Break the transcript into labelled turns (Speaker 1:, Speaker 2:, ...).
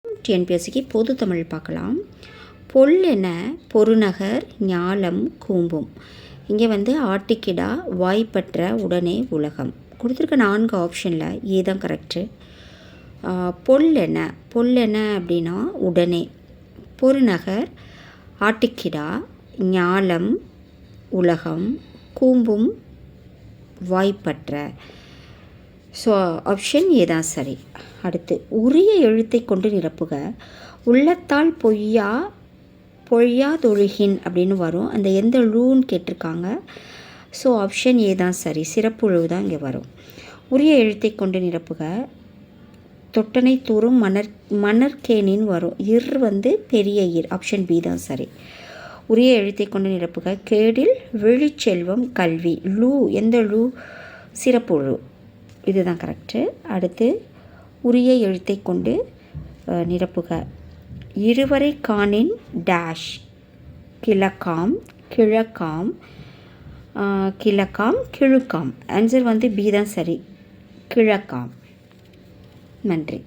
Speaker 1: டிஎன்பிஎஸ்சிக்கு பொது தமிழ் பார்க்கலாம். பொல்லென பொருநகர் ஞாலம் கூம்பும். இங்கே ஆட்டிக்கிடா வாய்ப்பற்ற உடனே உலகம் கொடுத்துருக்க 4 ஆப்ஷனில் ஏதான் கரெக்டு. பொல்லென அப்படின்னா உடனே, பொருநகர் ஆட்டிக்கிடா, ஞாலம் உலகம், கூம்பும் வாய்ப்பற்ற. ஸோ ஆப்ஷன் ஏதான் சரி. அடுத்து உரிய எழுத்தை கொண்டு நிரப்புக. உள்ளத்தால் பொய்யாதொழுகின் அப்படின்னு வரும். அந்த எந்த லூன்னு கேட்டிருக்காங்க. ஸோ ஆப்ஷன் ஏதான் சரி. சிறப்புழு தான் இங்கே வரும். உரிய எழுத்தை கொண்டு நிரப்புக. தொட்டனை தூரும் மணற்கேணின்னு வரும். பெரிய ஆப்ஷன் பி தான் சரி. உரிய எழுத்தை கொண்டு நிரப்புக. கேடில் விழிச்செல்வம் கல்வி. எந்த லூ? சிறப்புழு. இதுதான் கரெக்டு. அடுத்து உரிய எழுத்தை கொண்டு நிரப்புக. இருவரை காணின் டேஷ். கிழக்காம் கிழுக்காம். ஆன்சர் பி தான் சரி. கிழக்காம். நன்றி.